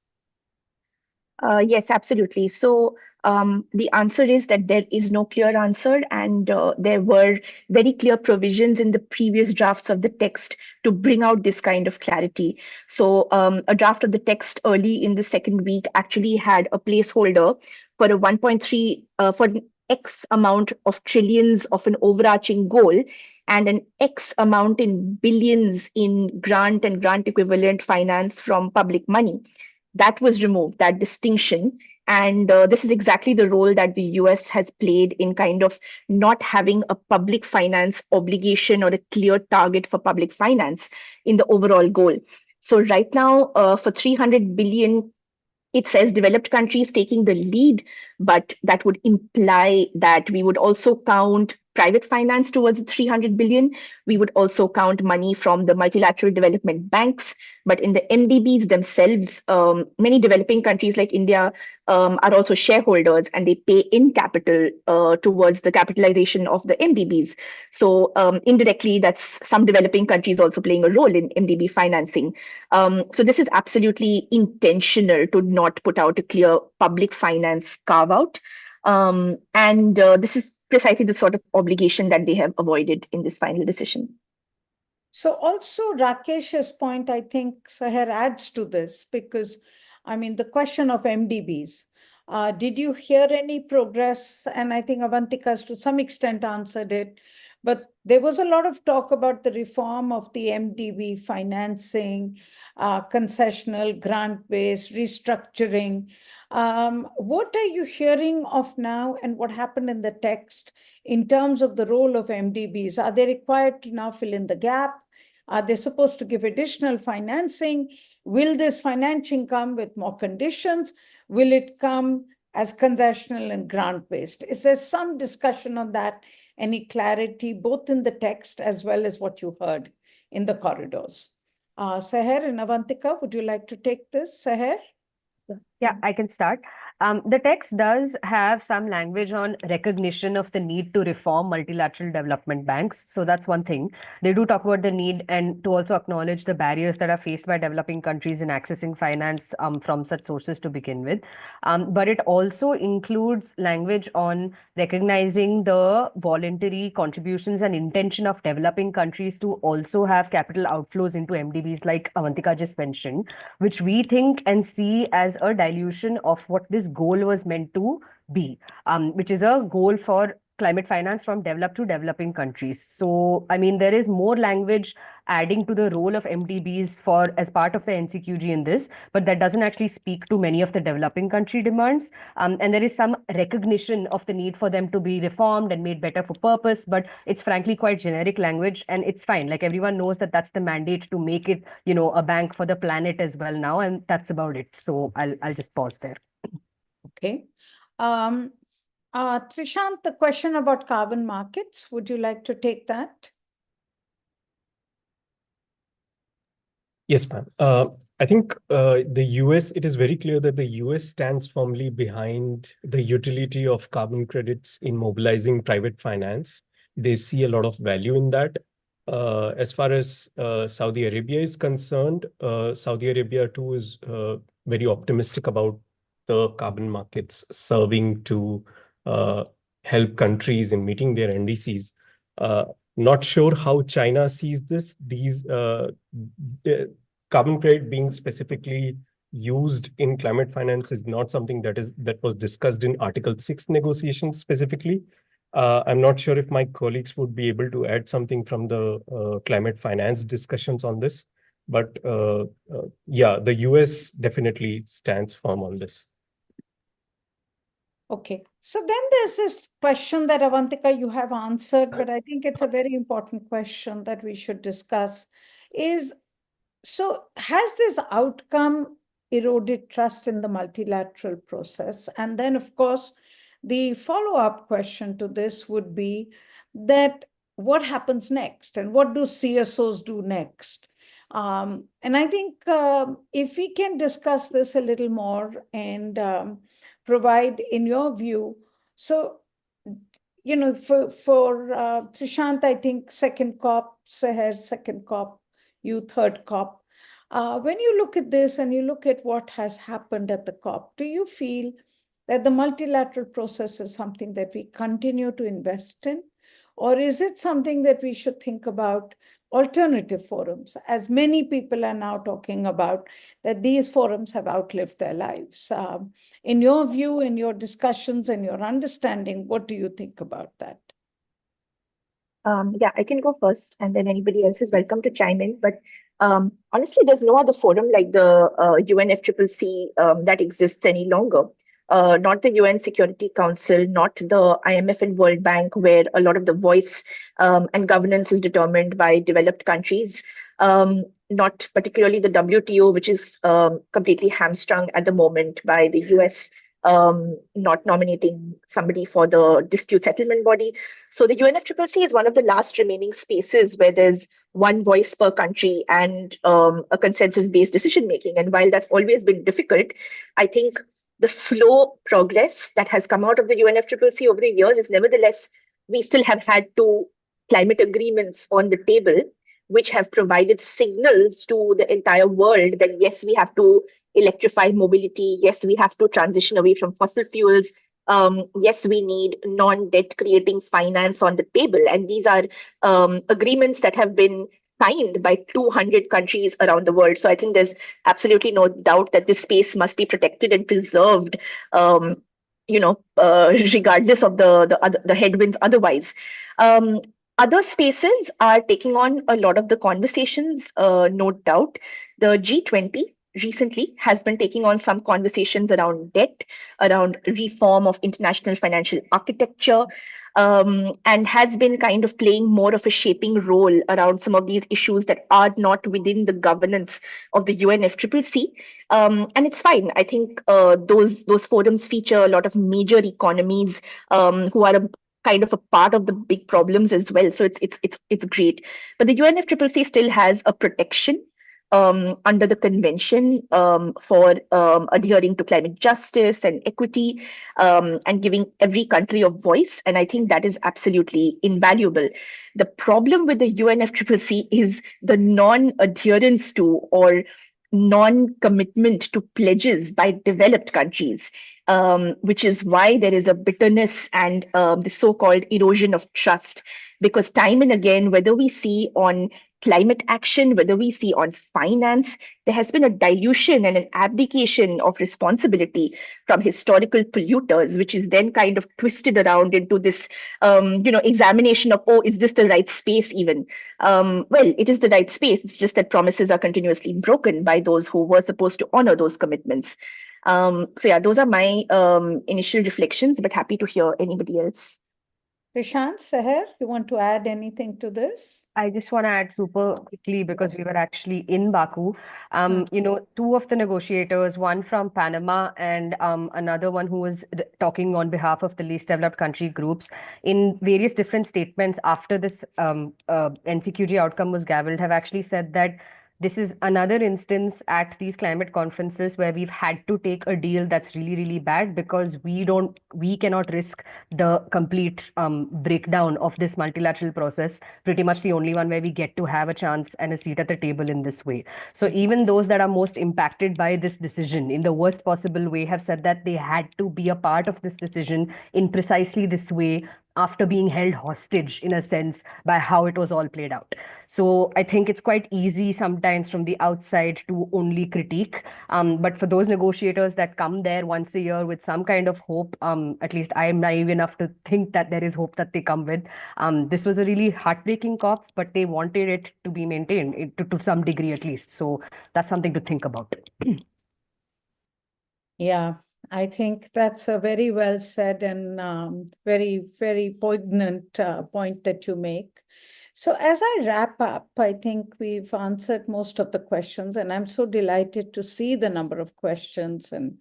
Speaker 3: Yes, absolutely. So the answer is that there is no clear answer, and there were very clear provisions in the previous drafts of the text to bring out this kind of clarity. So a draft of the text early in the second week actually had a placeholder for a 1.3 for an X amount of trillions of an overarching goal and an X amount in billions in grant and grant equivalent finance from public money. That was removed, that distinction. And this is exactly the role that the US has played in kind of not having a public finance obligation or a clear target for public finance in the overall goal. So right now, for 300 billion, it says developed countries taking the lead, but that would imply that we would also count private finance towards the 300 billion. We would also count money from the multilateral development banks. But in the MDBs themselves, many developing countries like India are also shareholders, and they pay in capital towards the capitalization of the MDBs. So indirectly, that's some developing countries also playing a role in MDB financing. So this is absolutely intentional to not put out a clear public finance carve out. And this is precisely the sort of obligation that they have avoided in this final decision.
Speaker 1: So also Rakesh's point, I think, Sahar, adds to this, because, I mean, the question of MDBs, did you hear any progress? And I think Avantika has to some extent answered it, but there was a lot of talk about the reform of the MDB financing, concessional, grant-based, restructuring. What are you hearing of now, and what happened in the text in terms of the role of MDBs? Are they required to now fill in the gap? Are they supposed to give additional financing? Will this financing come with more conditions? Will it come as concessional and grant-based? Is there some discussion on that? Any clarity, both in the text as well as what you heard in the corridors? Sahar and Avantika, would you like to take this? Sahar?
Speaker 4: Yeah, I can start. The text does have some language on recognition of the need to reform multilateral development banks. So that's one thing. They do talk about the need and to also acknowledge the barriers that are faced by developing countries in accessing finance from such sources to begin with. But it also includes language on recognizing the voluntary contributions and intention of developing countries to also have capital outflows into MDBs, like Avantika just mentioned, which we think and see as a dilution of what this goal was meant to be, which is a goal for climate finance from developed to developing countries. So, I mean, there is more language adding to the role of MDBs for as part of the NCQG in this, but that doesn't actually speak to many of the developing country demands. And there is some recognition of the need for them to be reformed and made better for purpose, but it's frankly quite generic language, and it's fine. Like, everyone knows that that's the mandate to make it, a bank for the planet as well now, and that's about it. So I'll just pause there.
Speaker 1: Okay. Trishant, the question about carbon markets, would you like to take that?
Speaker 6: Yes, ma'am. I think the US, it is very clear that the US stands firmly behind the utility of carbon credits in mobilizing private finance. They see a lot of value in that. As far as Saudi Arabia is concerned, Saudi Arabia too is very optimistic about the carbon markets serving to help countries in meeting their NDCs. Not sure how China sees this. These carbon credit being specifically used in climate finance is not something that was discussed in Article 6 negotiations specifically. I'm not sure if my colleagues would be able to add something from the climate finance discussions on this. But yeah, the US definitely stands firm on this.
Speaker 1: Okay, so then there's this question that Avantika, you have answered, but I think it's a very important question that we should discuss is, so has this outcome eroded trust in the multilateral process? And then, of course, the follow-up question to this would be that what happens next and what do CSOs do next? And I think if we can discuss this a little more and provide in your view, so for Trishant, I think second COP, Seher second COP, you third COP. When you look at this and you look at what has happened at the COP, do you feel that the multilateral process is something that we continue to invest in? Or is it something that we should think about alternative forums, as many people are now talking about, that these forums have outlived their lives? In your view, in your discussions and your understanding, what do you think about that?
Speaker 3: Yeah, I can go first, and then anybody else is welcome to chime in. But honestly, there's no other forum like the UNFCCC that exists any longer. Not the UN Security Council, not the IMF and World Bank, where a lot of the voice and governance is determined by developed countries. Not particularly the WTO, which is completely hamstrung at the moment by the US not nominating somebody for the dispute settlement body. So the UNFCCC is one of the last remaining spaces where there's one voice per country and a consensus-based decision-making. And while that's always been difficult, I think the slow progress that has come out of the UNFCCC over the years is nevertheless, we still have had two climate agreements on the table, which have provided signals to the entire world that yes, we have to electrify mobility. Yes, we have to transition away from fossil fuels. Yes, we need non-debt creating finance on the table. And these are agreements that have been signed by 200 countries around the world. So I think there's absolutely no doubt that this space must be protected and preserved, regardless of the headwinds otherwise. Other spaces are taking on a lot of the conversations, no doubt. The G20 recently has been taking on some conversations around debt, around reform of international financial architecture, and has been kind of playing more of a shaping role around some of these issues that are not within the governance of the UNFCCC. And it's fine. I think those forums feature a lot of major economies who are kind of a part of the big problems as well. So it's great. But the UNFCCC still has a protection under the convention for adhering to climate justice and equity and giving every country a voice. And I think that is absolutely invaluable. The problem with the UNFCCC is the non-adherence to or non-commitment to pledges by developed countries, which is why there is a bitterness and the so-called erosion of trust. Because time and again, whether we see on climate action, whether we see on finance, there has been a dilution and an abdication of responsibility from historical polluters, which is then kind of twisted around into this, examination of, oh, is this the right space even? Well, it is the right space. It's just that promises are continuously broken by those who were supposed to honor those commitments. So yeah, those are my initial reflections, but happy to hear anybody else.
Speaker 1: Prashant, Seher, you want to add anything to this?
Speaker 4: I just want to add super quickly because we were actually in Baku. Two of the negotiators, one from Panama and another one who was talking on behalf of the least developed country groups, in various different statements after this NCQG outcome was gavelled, have actually said that this is another instance at these climate conferences where we've had to take a deal that's really, really bad because we cannot risk the complete breakdown of this multilateral process, pretty much the only one where we get to have a chance and a seat at the table in this way. So even those that are most impacted by this decision in the worst possible way have said that they had to be a part of this decision in precisely this way after being held hostage, in a sense, by how it was all played out. So I think it's quite easy sometimes from the outside to only critique. But for those negotiators that come there once a year with some kind of hope, at least I am naive enough to think that there is hope that they come with. This was a really heartbreaking COP, but they wanted it to be maintained to some degree at least. So that's something to think about.
Speaker 1: Yeah, I think that's a very well said and very, very poignant point that you make. So as I wrap up, I think we've answered most of the questions, and I'm so delighted to see the number of questions and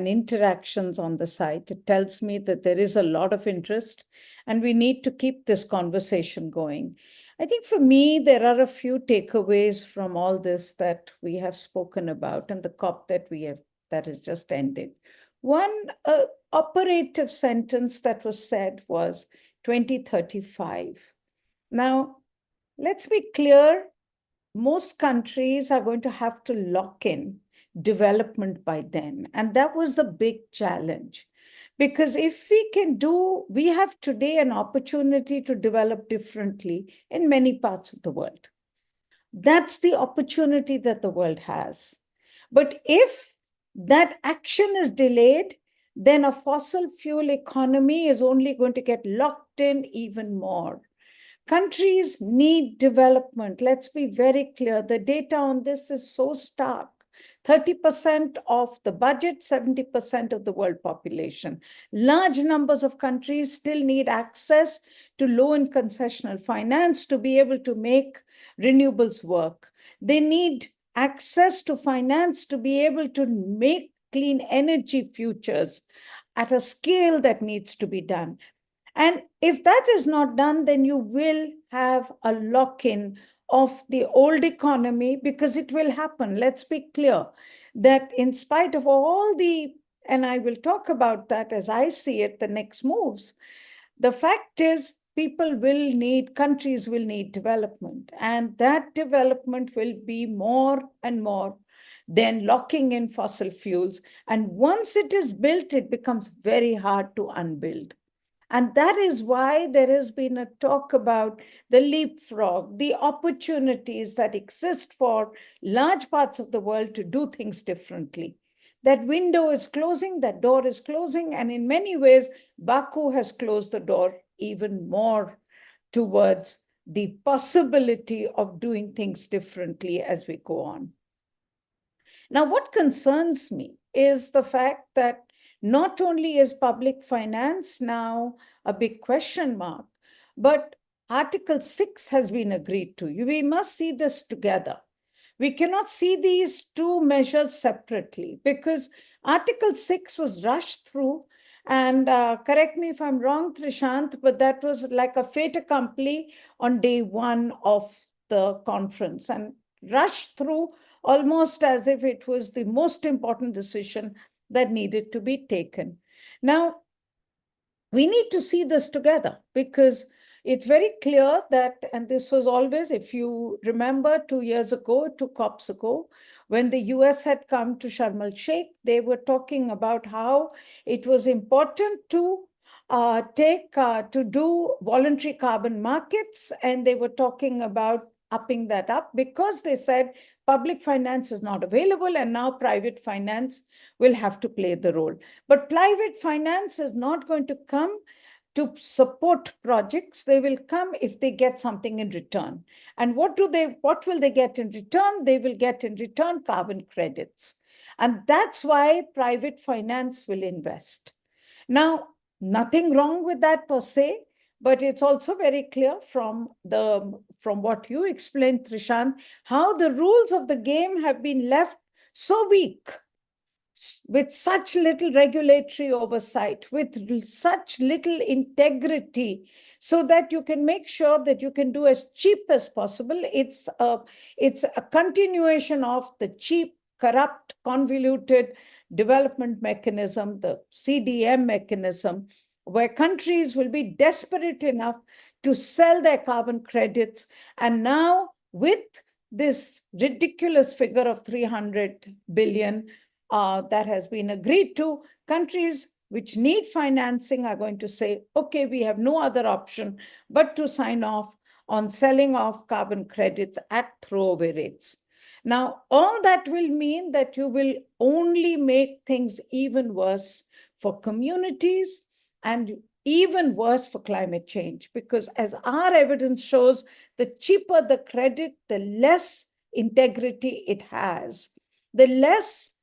Speaker 1: interactions on the site. It tells me that there is a lot of interest, and we need to keep this conversation going. I think for me, there are a few takeaways from all this that we have spoken about and the COP that has just ended. One operative sentence that was said was 2035. Now, let's be clear, most countries are going to have to lock in development by then. And that was the big challenge. Because if we have today an opportunity to develop differently in many parts of the world. That's the opportunity that the world has. But if that action is delayed, then a fossil fuel economy is only going to get locked in even more. Countries need development. Let's be very clear. The data on this is so stark. 30% of the budget, 70% of the world population. Large numbers of countries still need access to low and concessional finance to be able to make renewables work. They need access to finance to be able to make clean energy futures at a scale that needs to be done. And if that is not done, then you will have a lock-in of the old economy because it will happen. Let's be clear that in spite of all and I will talk about that as I see it, the next moves, the fact is countries will need development, and that development will be more and more than locking in fossil fuels. And once it is built, it becomes very hard to unbuild. And that is why there has been a talk about the leapfrog, the opportunities that exist for large parts of the world to do things differently. That window is closing, that door is closing, and in many ways, Baku has closed the door even more towards the possibility of doing things differently as we go on. Now, what concerns me is the fact that not only is public finance now a big question mark, but Article 6 has been agreed to. We must see this together. We cannot see these two measures separately because Article 6 was rushed through, and correct me if I'm wrong, Trishant, but that was like a fait accompli on day one of the conference and rushed through almost as if it was the most important decision that needed to be taken. Now, we need to see this together because it's very clear that, and this was always, if you remember 2 years ago, 2 COPs ago, when the US had come to Sharm el-Sheikh, they were talking about how it was important to do voluntary carbon markets, and they were talking about upping that up because they said public finance is not available and now private finance will have to play the role. But private finance is not going to come to support projects. They will come if they get something in return. And what will they get in return? They will get in return carbon credits. And that's why private finance will invest. Now, nothing wrong with that per se, but it's also very clear from what you explained, Trishant, how the rules of the game have been left so weak, with such little regulatory oversight, with such little integrity, so that you can make sure that you can do as cheap as possible. It's a continuation of the cheap, corrupt, convoluted development mechanism, the CDM mechanism, where countries will be desperate enough to sell their carbon credits. And now with this ridiculous figure of 300 billion that has been agreed to, countries which need financing are going to say, okay, we have no other option but to sign off on selling off carbon credits at throwaway rates. Now, all that will mean that you will only make things even worse for communities and even worse for climate change, because as our evidence shows, the cheaper the credit, the less integrity it has, the less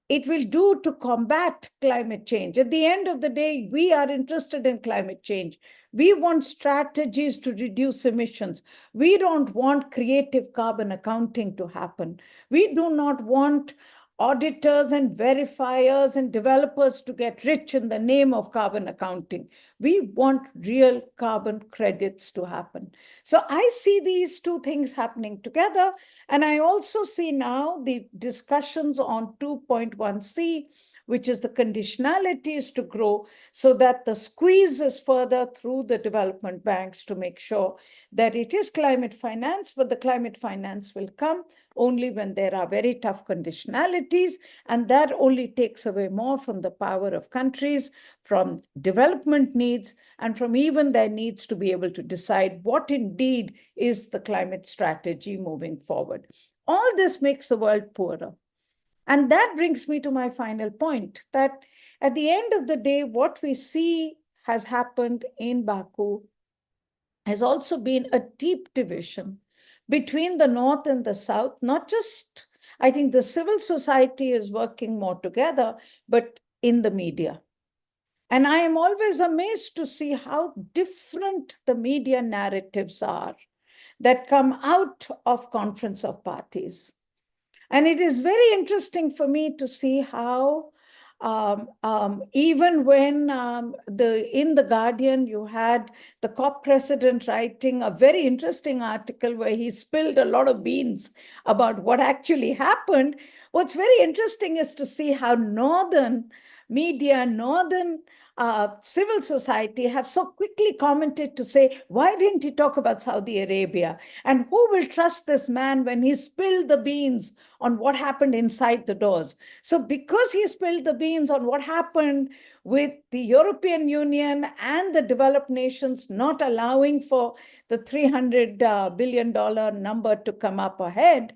Speaker 1: it will do to combat climate change. At the end of the day, we are interested in climate change. We want strategies to reduce emissions. We don't want creative carbon accounting to happen. We do not want auditors and verifiers and developers to get rich in the name of carbon accounting. We want real carbon credits to happen. So I see these two things happening together. And I also see now the discussions on 2.1c, which is the conditionalities to grow, so that the squeeze is further through the development banks to make sure that it is climate finance, but the climate finance will come only when there are very tough conditionalities, and that only takes away more from the power of countries, from development needs, and from even their needs to be able to decide what indeed is the climate strategy moving forward. All this makes the world poorer. And that brings me to my final point, that at the end of the day, what we see has happened in Baku has also been a deep division between the North and the South. Not just, I think the civil society is working more together, but in the media. And I am always amazed to see how different the media narratives are that come out of Conference of Parties. And it is very interesting for me to see how even when in the Guardian, you had the COP president writing a very interesting article where he spilled a lot of beans about what actually happened. What's very interesting is to see how Northern media, Northern civil society have so quickly commented to say, why didn't he talk about Saudi Arabia? And who will trust this man when he spilled the beans on what happened inside the doors? So because he spilled the beans on what happened with the European Union and the developed nations not allowing for the $300 billion number to come up ahead,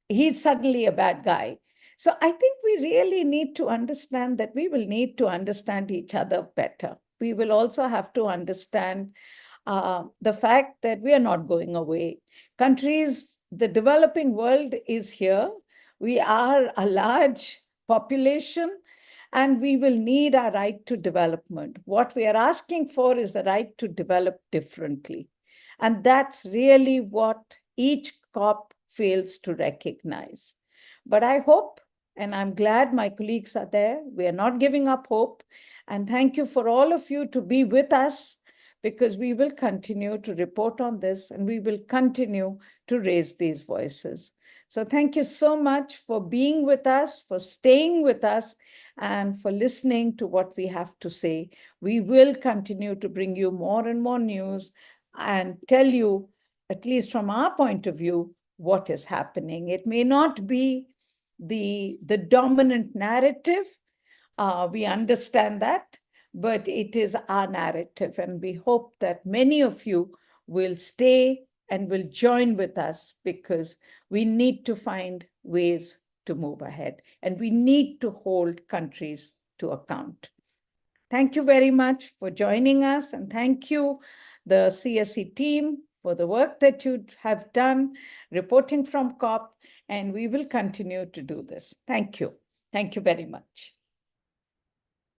Speaker 1: he's suddenly a bad guy. So I think we really need to understand that we will need to understand each other better. We will also have to understand the fact that we are not going away. Countries, the developing world is here. We are a large population, and we will need our right to development. What we are asking for is the right to develop differently. And that's really what each COP fails to recognize. But I hope, and I'm glad my colleagues are there, we are not giving up hope. And thank you for all of you to be with us, because we will continue to report on this and we will continue to raise these voices. So thank you so much for being with us, for staying with us, and for listening to what we have to say. We will continue to bring you more and more news and tell you, at least from our point of view, what is happening. It may not be the dominant narrative. We understand that, but it is our narrative. And we hope that many of you will stay and will join with us, because we need to find ways to move ahead, and we need to hold countries to account. Thank you very much for joining us, and thank you, the CSE team, for the work that you have done reporting from COP, and we will continue to do this. Thank you. Thank you very much.